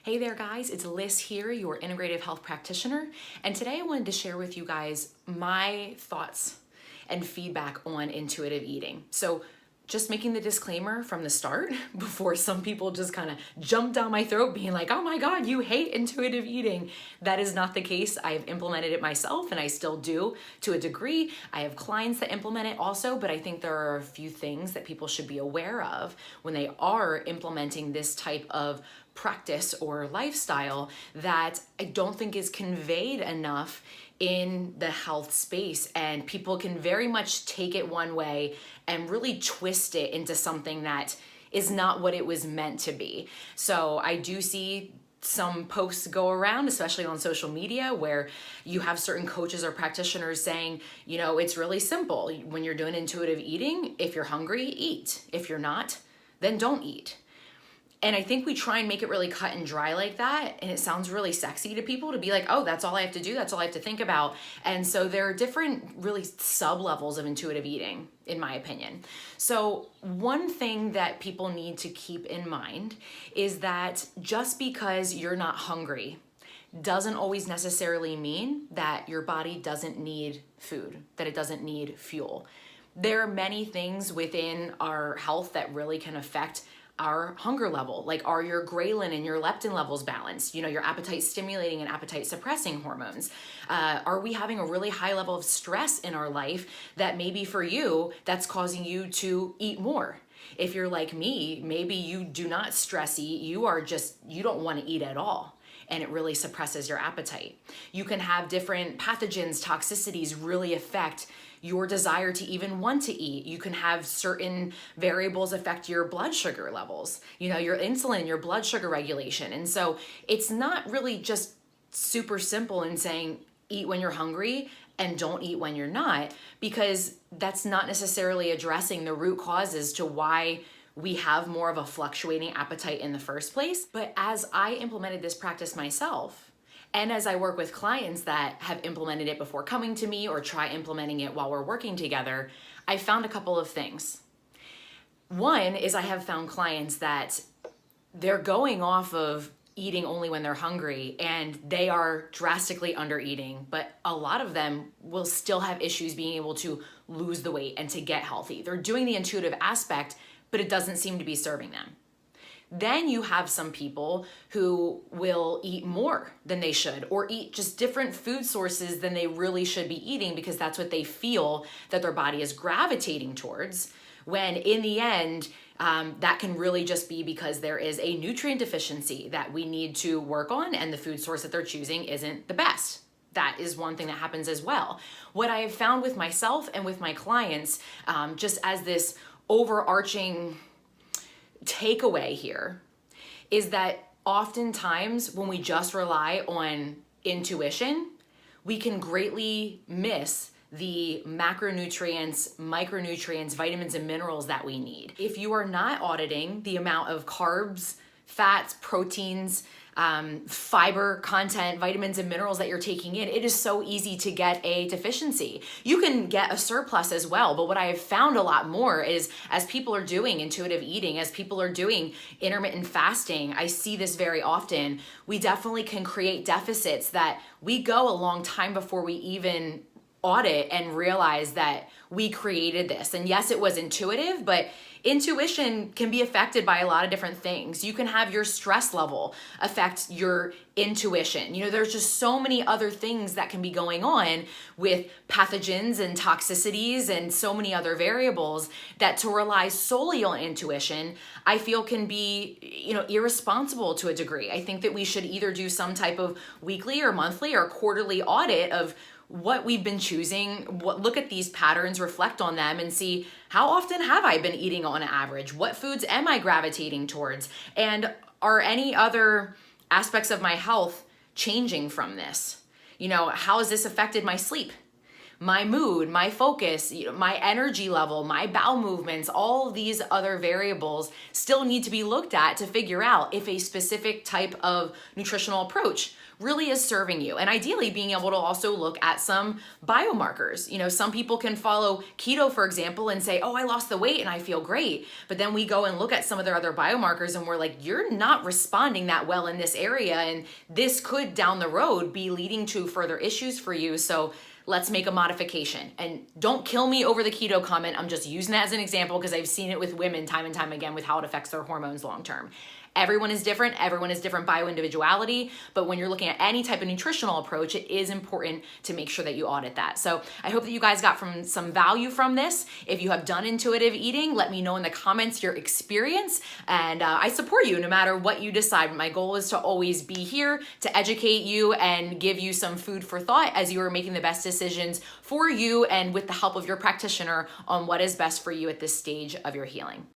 Hey there guys, it's Liz here, your integrative health practitioner, and today I wanted to share with you guys my thoughts and feedback on intuitive eating. So just making the disclaimer from the start before some people just kind of jump down my throat being like, oh my God, you hate intuitive eating. That is not the case. I have implemented it myself and I still do to a degree. I have clients that implement it also, but I think there are a few things that people should be aware of when they are implementing this type of practice or lifestyle that I don't think is conveyed enough in the health space, and people can very much take it one way and really twist it into something that is not what it was meant to be. So I do see some posts go around, especially on social media, where you have certain coaches or practitioners saying, you know, it's really simple. When you're doing intuitive eating, if you're hungry, eat. If you're not, then don't eat. And I think we try and make it really cut and dry like that. And it sounds really sexy to people to be like, oh, that's all I have to do. That's all I have to think about. And so there are different really sub levels of intuitive eating, in my opinion. So one thing that people need to keep in mind is that just because you're not hungry doesn't always necessarily mean that your body doesn't need food, that it doesn't need fuel. There are many things within our health that really can affect our hunger level. Like, are your ghrelin and your leptin levels balanced? You know, your appetite stimulating and appetite suppressing hormones. Are we having a really high level of stress in our life that maybe for you, that's causing you to eat more? If you're like me, maybe you do not stress eat, you don't want to eat at all, and it really suppresses your appetite. You can have different pathogens, toxicities really affect your desire to even want to eat. You can have certain variables affect your blood sugar levels, you know, your insulin, your blood sugar regulation. And so it's not really just super simple in saying eat when you're hungry and don't eat when you're not, because that's not necessarily addressing the root causes to why we have more of a fluctuating appetite in the first place. But as I implemented this practice myself, and as I work with clients that have implemented it before coming to me or try implementing it while we're working together, I found a couple of things. One is I have found clients that they're going off of eating only when they're hungry and they are drastically under eating, but a lot of them will still have issues being able to lose the weight and to get healthy. They're doing the intuitive aspect, but it doesn't seem to be serving them. Then you have some people who will eat more than they should, or eat just different food sources than they really should be eating because that's what they feel that their body is gravitating towards, when in the end, that can really just be because there is a nutrient deficiency that we need to work on and the food source that they're choosing isn't the best. That is one thing that happens as well. What I have found with myself and with my clients, just as this overarching takeaway here, is that oftentimes when we just rely on intuition, we can greatly miss the macronutrients, micronutrients, vitamins, and minerals that we need. If you are not auditing the amount of carbs, fats, proteins, fiber content, vitamins and minerals that you're taking in, it is so easy to get a deficiency. You can get a surplus as well, but what I have found a lot more is as people are doing intuitive eating, as people are doing intermittent fasting, I see this very often, we definitely can create deficits that we go a long time before we even audit and realize that we created this. And yes, it was intuitive, but intuition can be affected by a lot of different things. You can have your stress level affect your intuition. You know, there's just so many other things that can be going on with pathogens and toxicities and so many other variables that to rely solely on intuition, I feel can be, you know, irresponsible to a degree. I think that we should either do some type of weekly or monthly or quarterly audit of what we've been choosing, look at these patterns, reflect on them, and see how often have I been eating on average? What foods am I gravitating towards? And are any other aspects of my health changing from this? You know, how has this affected my sleep? my mood, my focus, my energy level, my bowel movements, all these other variables still need to be looked at to figure out if a specific type of nutritional approach really is serving you. And ideally being able to also look at some biomarkers. Some people can follow keto, for example, and say, oh, I lost the weight and I feel great. But then we go and look at some of their other biomarkers and we're like, you're not responding that well in this area. And this could down the road be leading to further issues for you. So let's make a modification. And don't kill me over the keto comment. I'm just using that as an example because I've seen it with women time and time again with how it affects their hormones long term. Everyone is different. Everyone is different bio-individuality. But when you're looking at any type of nutritional approach, it is important to make sure that you audit that. So I hope that you guys got some value from this. If you have done intuitive eating, let me know in the comments your experience. And I support you no matter what you decide. My goal is to always be here to educate you and give you some food for thought as you are making the best decisions for you and with the help of your practitioner on what is best for you at this stage of your healing.